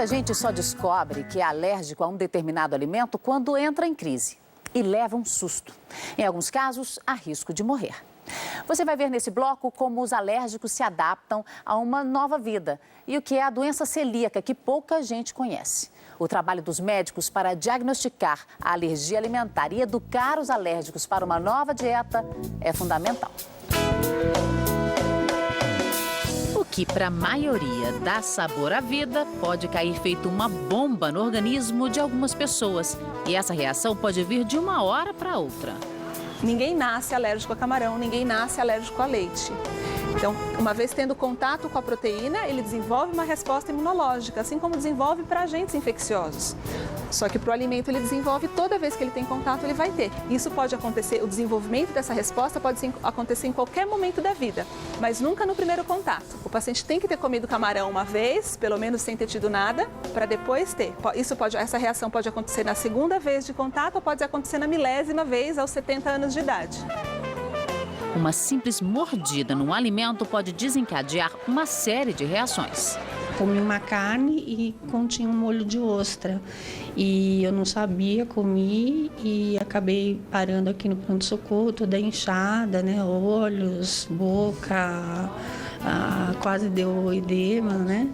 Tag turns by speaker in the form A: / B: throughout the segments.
A: Muita gente só descobre que é alérgico a um determinado alimento quando entra em crise e leva um susto. Em alguns casos, há risco de morrer. Você vai ver nesse bloco como os alérgicos se adaptam a uma nova vida e o que é a doença celíaca, que pouca gente conhece. O trabalho dos médicos para diagnosticar a alergia alimentar e educar os alérgicos para uma nova dieta é fundamental. O que para a maioria dá sabor à vida pode cair feito uma bomba no organismo de algumas pessoas. E essa reação pode vir de uma hora para outra.
B: Ninguém nasce alérgico a camarão, ninguém nasce alérgico a leite. Então, uma vez tendo contato com a proteína, ele desenvolve uma resposta imunológica, assim como desenvolve para agentes infecciosos. Só que para o alimento ele desenvolve toda vez que ele tem contato, ele vai ter. Isso pode acontecer, o desenvolvimento dessa resposta pode acontecer em qualquer momento da vida, mas nunca no primeiro contato. O paciente tem que ter comido camarão uma vez, pelo menos sem ter tido nada, para depois ter. Essa reação pode acontecer na segunda vez de contato ou pode acontecer na milésima vez aos 70 anos de idade.
A: Uma simples mordida num alimento pode desencadear uma série de reações.
C: Comi uma carne e continha um molho de ostra. E eu não sabia, comi e acabei parando aqui no pronto-socorro, toda inchada, né? Olhos, boca, quase deu edema, né?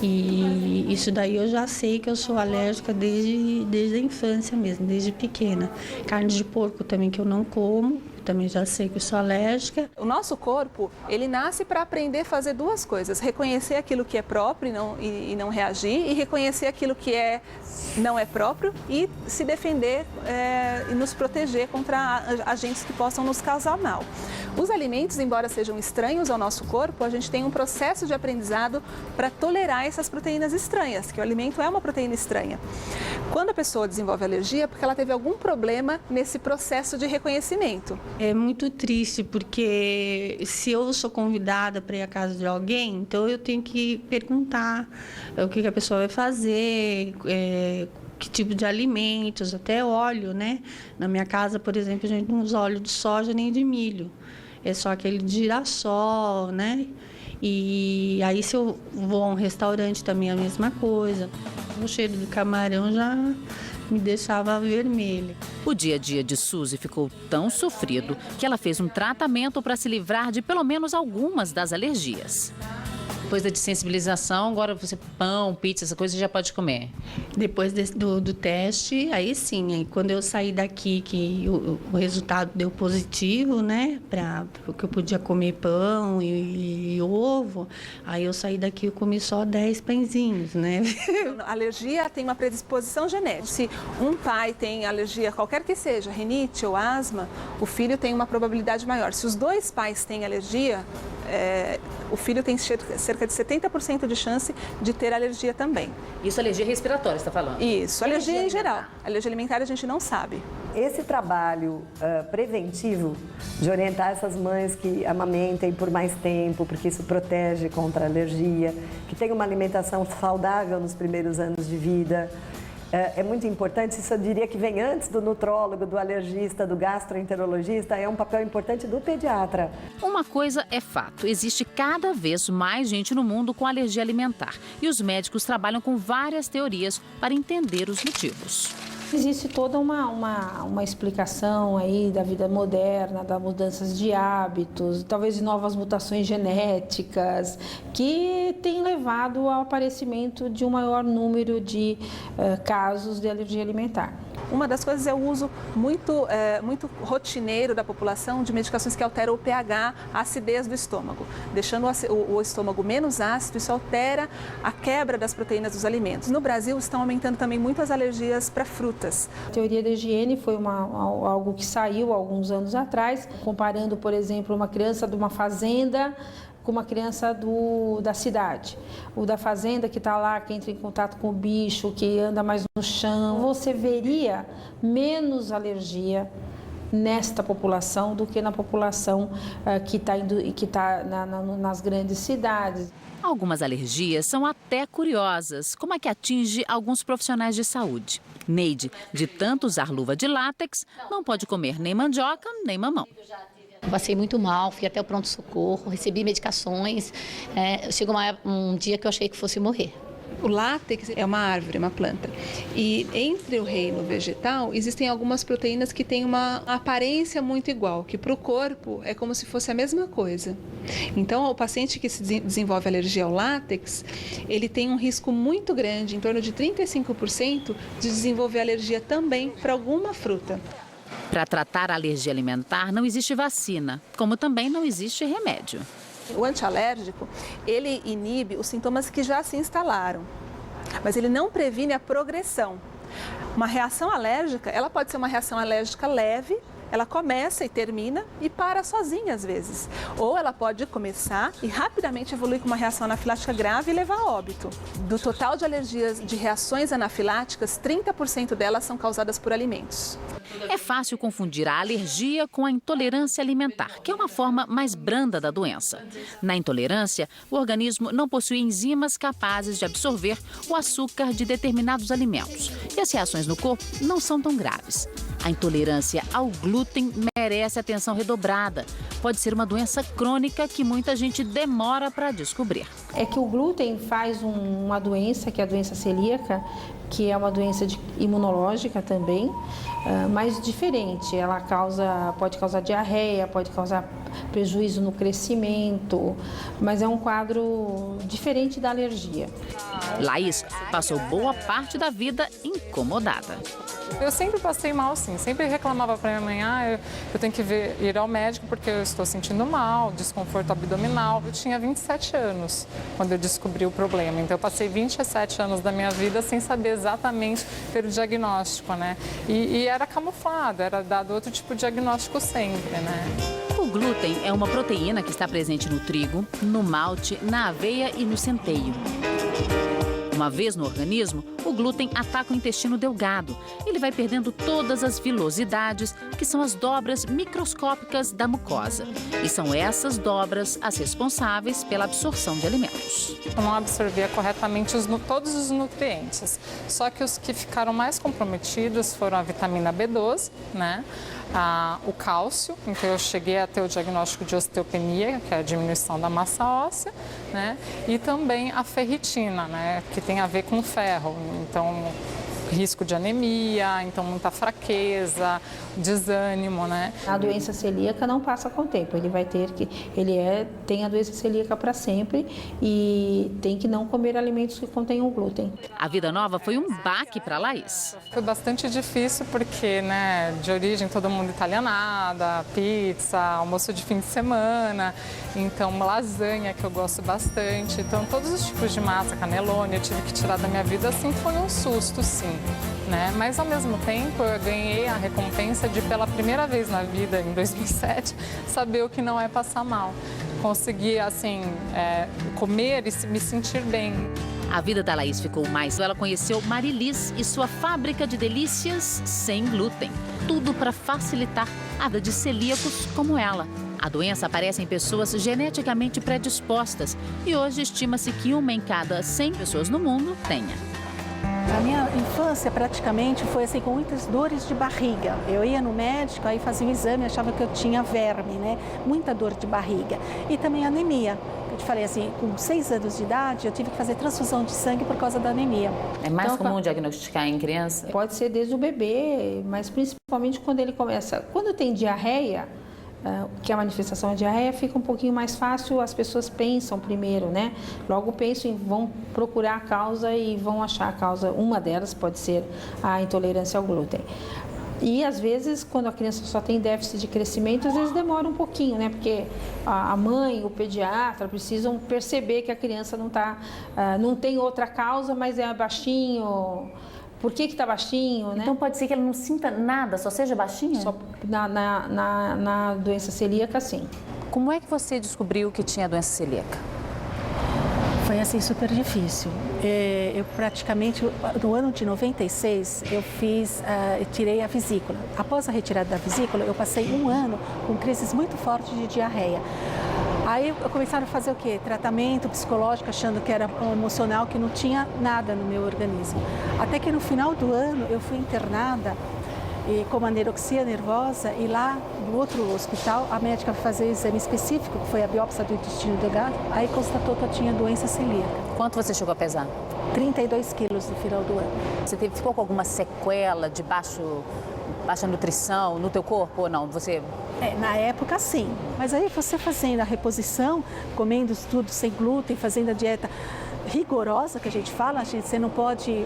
C: E isso daí eu já sei que eu sou alérgica desde a infância mesmo, desde pequena. Carne de porco também que eu não como. Também já sei que eu sou alérgica.
B: O nosso corpo, ele nasce para aprender a fazer duas coisas. Reconhecer aquilo que é próprio e não reagir, e reconhecer aquilo que não é próprio e se defender e nos proteger contra agentes que possam nos causar mal. Os alimentos, embora sejam estranhos ao nosso corpo, a gente tem um processo de aprendizado para tolerar essas proteínas estranhas, que o alimento é uma proteína estranha. Quando a pessoa desenvolve alergia, é porque ela teve algum problema nesse processo de reconhecimento.
C: É muito triste, porque se eu sou convidada para ir à casa de alguém, então eu tenho que perguntar o que a pessoa vai fazer, que tipo de alimentos, até óleo, né? Na minha casa, por exemplo, a gente não usa óleo de soja nem de milho. É só aquele de girassol, né? E aí, se eu vou a um restaurante, também é a mesma coisa. O cheiro do camarão já me deixava vermelha.
A: O dia a dia de Suzy ficou tão sofrido que ela fez um tratamento para se livrar de pelo menos algumas das alergias. Depois da desensibilização, agora você pão, pizza, essa coisa você já pode comer?
C: Depois do teste, aí sim. Aí quando eu saí daqui, que o resultado deu positivo, né? Porque eu podia comer pão e ovo, aí eu saí daqui e comi só 10 pãezinhos, né?
B: A alergia tem uma predisposição genética. Se um pai tem alergia, qualquer que seja, rinite ou asma, o filho tem uma probabilidade maior. Se os dois pais têm alergia, o filho tem cerca de 70% de chance de ter alergia também.
A: Isso, alergia respiratória, você está falando?
B: Isso, alergia em geral. Alergia alimentar a gente não sabe.
D: Esse trabalho preventivo de orientar essas mães que amamentem por mais tempo, porque isso protege contra a alergia, que tenham uma alimentação saudável nos primeiros anos de vida, é muito importante. Isso eu diria que vem antes do nutrólogo, do alergista, do gastroenterologista, é um papel importante do pediatra.
A: Uma coisa é fato, existe cada vez mais gente no mundo com alergia alimentar e os médicos trabalham com várias teorias para entender os motivos.
E: Existe toda uma explicação aí da vida moderna, das mudanças de hábitos, talvez de novas mutações genéticas, que tem levado ao aparecimento de um maior número de casos de alergia alimentar.
B: Uma das coisas é o uso muito rotineiro da população de medicações que alteram o pH, a acidez do estômago. Deixando o estômago menos ácido, isso altera a quebra das proteínas dos alimentos. No Brasil, estão aumentando também muito as alergias para frutas.
E: A teoria da higiene foi algo que saiu há alguns anos atrás, comparando, por exemplo, uma criança de uma fazenda com uma criança da cidade. O da fazenda que está lá, que entra em contato com o bicho, que anda mais no chão, você veria menos alergia nesta população do que na população que está nas grandes cidades.
A: Algumas alergias são até curiosas, como a que atinge alguns profissionais de saúde. Neide, de tanto usar luva de látex, não pode comer nem mandioca nem mamão.
F: Passei muito mal, fui até o pronto-socorro, recebi medicações. Chegou um dia que eu achei que fosse morrer.
B: O látex é uma árvore, uma planta. E entre o reino vegetal, existem algumas proteínas que têm uma aparência muito igual, que para o corpo é como se fosse a mesma coisa. Então, o paciente que se desenvolve alergia ao látex, ele tem um risco muito grande, em torno de 35%, de desenvolver alergia também para alguma fruta.
A: Para tratar a alergia alimentar, não existe vacina, como também não existe remédio.
B: O antialérgico, ele inibe os sintomas que já se instalaram, mas ele não previne a progressão. Uma reação alérgica, ela pode ser uma reação alérgica leve, ela começa e termina e para sozinha às vezes. Ou ela pode começar e rapidamente evoluir com uma reação anafilática grave e levar a óbito. Do total de alergias, de reações anafiláticas, 30% delas são causadas por alimentos.
A: É fácil confundir a alergia com a intolerância alimentar, que é uma forma mais branda da doença. Na intolerância, o organismo não possui enzimas capazes de absorver o açúcar de determinados alimentos e as reações no corpo não são tão graves. A intolerância ao glúten merece atenção redobrada. Pode ser uma doença crônica que muita gente demora para descobrir.
E: É que o glúten faz uma doença, que é a doença celíaca, que é uma doença imunológica também, mas diferente. Ela pode causar diarreia, pode causar prejuízo no crescimento, mas é um quadro diferente da alergia.
A: Laís passou boa parte da vida incomodada.
G: Eu sempre passei mal, sim. Sempre reclamava para minha mãe, eu tenho que ir ao médico porque eu estou sentindo mal, desconforto abdominal. Eu tinha 27 anos quando eu descobri o problema. Então, eu passei 27 anos da minha vida sem saber exatamente ter o diagnóstico, né? E era camuflado, era dado outro tipo de diagnóstico sempre, né?
A: O glúten é uma proteína que está presente no trigo, no malte, na aveia e no centeio. Uma vez no organismo, o glúten ataca o intestino delgado. Ele vai perdendo todas as vilosidades, que são as dobras microscópicas da mucosa. E são essas dobras as responsáveis pela absorção de alimentos.
G: Não absorvia corretamente todos os nutrientes. Só que os que ficaram mais comprometidos foram a vitamina B12, né? O cálcio, então eu cheguei a ter o diagnóstico de osteopenia, que é a diminuição da massa óssea, né? E também a ferritina, né? Que tem a ver com ferro, então risco de anemia, então muita fraqueza, desânimo, né?
E: A doença celíaca não passa com o tempo, tem a doença celíaca para sempre e tem que não comer alimentos que contenham glúten.
A: A vida nova foi um baque para Laís.
G: Foi bastante difícil porque, né, de origem todo mundo italianada, pizza, almoço de fim de semana, então lasanha que eu gosto bastante, então todos os tipos de massa, canelone, eu tive que tirar da minha vida, assim, foi um susto, sim. Né? Mas, ao mesmo tempo, eu ganhei a recompensa de, pela primeira vez na vida, em 2007, saber o que não é passar mal. Conseguir, assim, comer e me sentir bem.
A: A vida da Laís ficou mais. Ela conheceu Marilis e sua fábrica de delícias sem glúten. Tudo para facilitar a vida de celíacos como ela. A doença aparece em pessoas geneticamente predispostas e hoje estima-se que 1 em cada 100 pessoas no mundo tenha.
H: A minha infância praticamente foi assim, com muitas dores de barriga. Eu ia no médico, aí fazia um exame, achava que eu tinha verme, né? Muita dor de barriga. E também anemia. Eu te falei assim, com 6 anos de idade, eu tive que fazer transfusão de sangue por causa da anemia.
A: É mais comum diagnosticar em criança?
E: Pode ser desde o bebê, mas principalmente quando ele começa. Quando tem diarreia, que a manifestação é diarreia, fica um pouquinho mais fácil, as pessoas pensam primeiro, né? Logo pensam vão procurar a causa e vão achar a causa. Uma delas pode ser a intolerância ao glúten. E às vezes, quando a criança só tem déficit de crescimento, às vezes demora um pouquinho, né? Porque a mãe, o pediatra precisam perceber que a criança não tem outra causa, mas é baixinho. Por que está baixinho, né?
A: Então pode ser que ela não sinta nada, só seja baixinha?
E: Só na doença celíaca, sim.
A: Como é que você descobriu que tinha doença celíaca?
H: Foi assim super difícil. Eu praticamente, no ano de 96, eu tirei a vesícula. Após a retirada da vesícula, eu passei 1 ano com crises muito fortes de diarreia. Aí começaram a fazer o quê? Tratamento psicológico, achando que era emocional, que não tinha nada no meu organismo. Até que no final do ano eu fui internada com uma anorexia nervosa e lá no outro hospital a médica foi fazer o exame específico, que foi a biópsia do intestino delgado, aí constatou que eu tinha doença celíaca.
A: Quanto você chegou a pesar?
H: 32 quilos no final do ano.
A: Você ficou com alguma sequela de baixa nutrição no teu corpo ou não?
H: Na época, sim. Mas aí você fazendo a reposição, comendo tudo sem glúten, fazendo a dieta rigorosa, que a gente fala, você não pode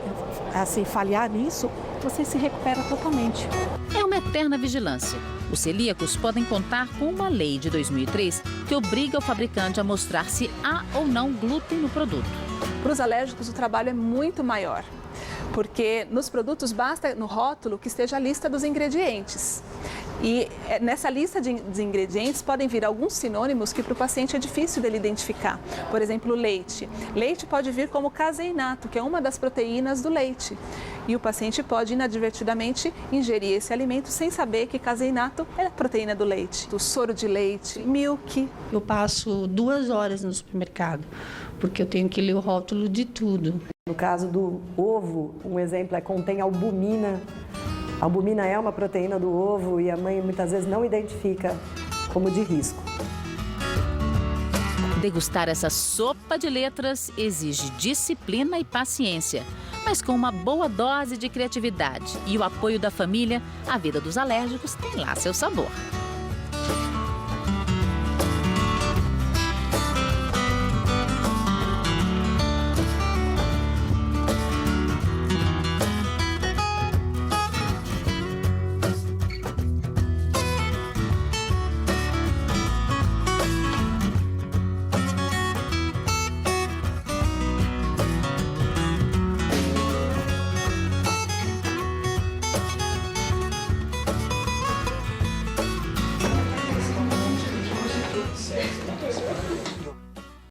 H: assim, falhar nisso, você se recupera totalmente.
A: É uma eterna vigilância. Os celíacos podem contar com uma lei de 2003 que obriga o fabricante a mostrar se há ou não glúten no produto.
B: Para os alérgicos, o trabalho é muito maior, porque nos produtos basta no rótulo que esteja a lista dos ingredientes. E nessa lista de ingredientes podem vir alguns sinônimos que para o paciente é difícil dele identificar. Por exemplo, leite. Leite pode vir como caseinato, que é uma das proteínas do leite. E o paciente pode inadvertidamente ingerir esse alimento sem saber que caseinato é a proteína do leite. O soro de leite, milk.
C: Eu passo 2 horas no supermercado, porque eu tenho que ler o rótulo de tudo.
D: No caso do ovo, um exemplo contém albumina. A albumina é uma proteína do ovo e a mãe muitas vezes não identifica como de risco.
A: Degustar essa sopa de letras exige disciplina e paciência. Mas com uma boa dose de criatividade e o apoio da família, a vida dos alérgicos tem lá seu sabor.